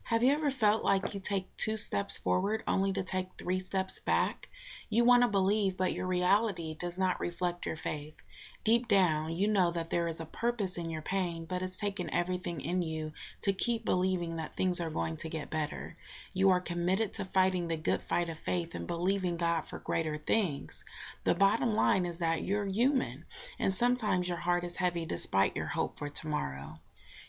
Have you ever felt like you take 2 steps forward only to take 3 steps back? You want to believe, but your reality does not reflect your faith. Deep down, you know that there is a purpose in your pain, but it's taken everything in you to keep believing that things are going to get better. You are committed to fighting the good fight of faith and believing God for greater things. The bottom line is that you're human, and sometimes your heart is heavy despite your hope for tomorrow.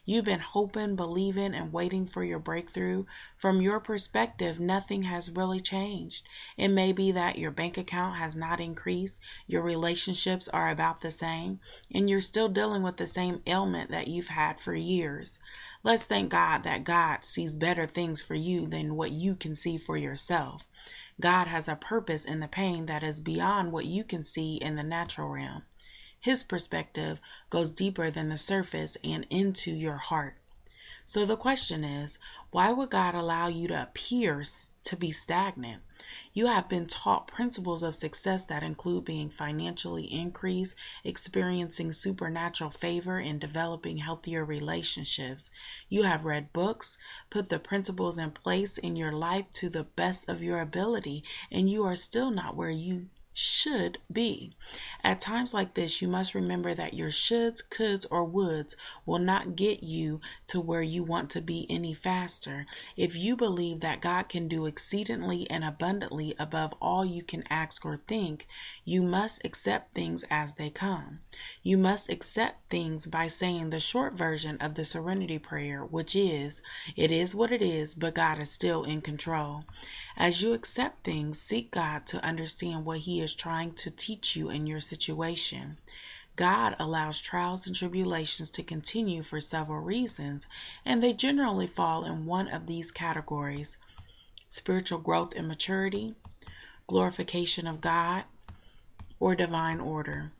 You've been hoping, believing, and waiting for your breakthrough. From your perspective, nothing has really changed. It may be that your bank account has not increased, your relationships are about the same, and you're still dealing with the same ailment that you've had for years. Let's thank God that God sees better things for you than what you can see for yourself. God has a purpose in the pain that is beyond what you can see in the natural realm. His perspective goes deeper than the surface and into your heart. So the question is, why would God allow you to appear to be stagnant? You have been taught principles of success that include being financially increased, experiencing supernatural favor, and developing healthier relationships. You have read books, put the principles in place in your life to the best of your ability, and you are still not where you should be. At times like this, you must remember that your shoulds, coulds, or woulds will not get you to where you want to be any faster. If you believe that God can do exceedingly and abundantly above all you can ask or think, you must accept things as they come. You must accept things by saying the short version of the serenity prayer, which is, it is what it is, but God is still in control. As you accept things, seek God to understand what He is trying to teach you in your situation. God allows trials and tribulations to continue for several reasons, and they generally fall in one of these categories: spiritual growth and maturity, glorification of God, or divine order.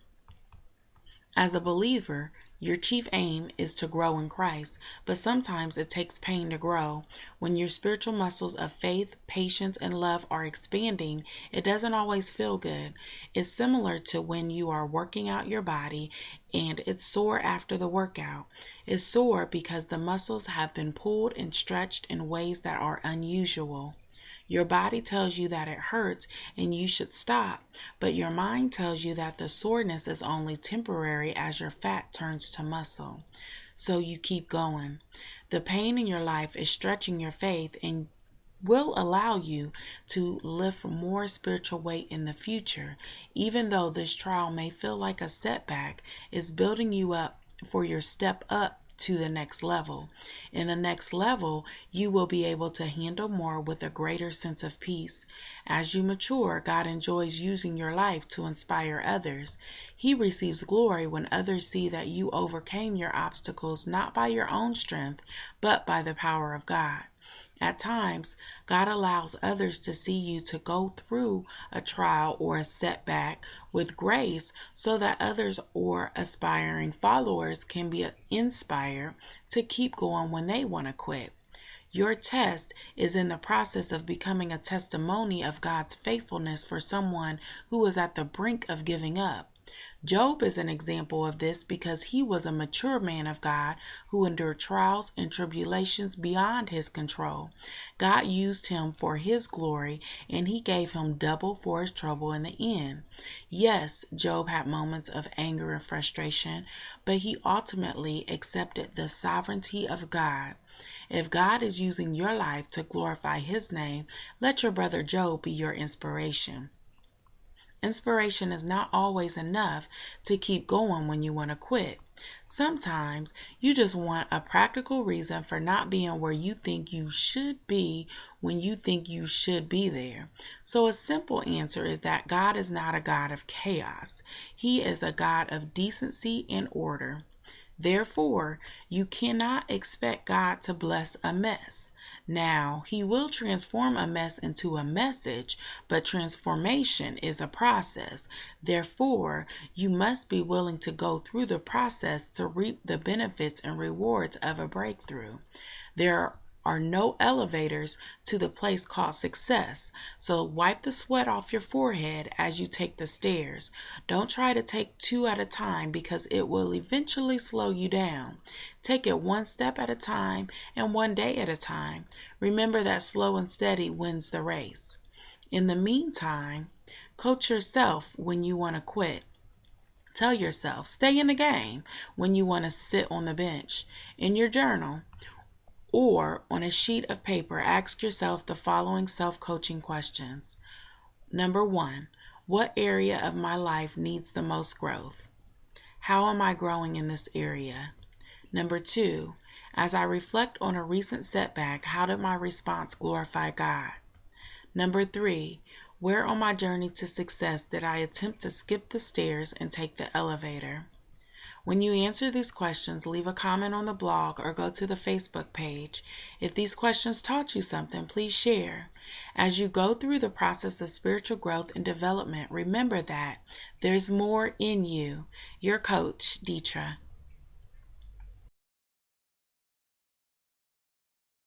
As a believer, your chief aim is to grow in Christ, but sometimes it takes pain to grow. When your spiritual muscles of faith, patience, and love are expanding, it doesn't always feel good. It's similar to when you are working out your body and it's sore after the workout. It's sore because the muscles have been pulled and stretched in ways that are unusual. Your body tells you that it hurts and you should stop, but your mind tells you that the soreness is only temporary as your fat turns to muscle. So you keep going. The pain in your life is stretching your faith and will allow you to lift more spiritual weight in the future. Even though this trial may feel like a setback, it's building you up for your step up to the next level. In the next level, you will be able to handle more with a greater sense of peace. As you mature, God enjoys using your life to inspire others. He receives glory when others see that you overcame your obstacles not by your own strength, but by the power of God. At times, God allows others to see you to go through a trial or a setback with grace so that others or aspiring followers can be inspired to keep going when they want to quit. Your test is in the process of becoming a testimony of God's faithfulness for someone who is at the brink of giving up. Job is an example of this because he was a mature man of God who endured trials and tribulations beyond his control. God used him for His glory, and He gave him double for his trouble in the end. Yes, Job had moments of anger and frustration, but he ultimately accepted the sovereignty of God. If God is using your life to glorify His name, let your brother Job be your inspiration. Inspiration is not always enough to keep going when you want to quit. Sometimes you just want a practical reason for not being where you think you should be when you think you should be there. So a simple answer is that God is not a God of chaos. He is a God of decency and order. Therefore, you cannot expect God to bless a mess. Now, He will transform a mess into a message, but transformation is a process. Therefore, you must be willing to go through the process to reap the benefits and rewards of a breakthrough. There are no elevators to the place called success. So wipe the sweat off your forehead as you take the stairs. Don't try to take 2 at a time because it will eventually slow you down. Take it 1 step at a time and 1 day at a time. Remember that slow and steady wins the race. In the meantime, coach yourself when you want to quit. Tell yourself, stay in the game when you want to sit on the bench. In your journal or on a sheet of paper, ask yourself the following self-coaching questions. Number 1, what area of my life needs the most growth? How am I growing in this area? Number 2, as I reflect on a recent setback, how did my response glorify God? Number 3, where on my journey to success did I attempt to skip the stairs and take the elevator? When you answer these questions, leave a comment on the blog or go to the Facebook page. If these questions taught you something, please share. As you go through the process of spiritual growth and development, remember that there's more in you. Your coach, Detra.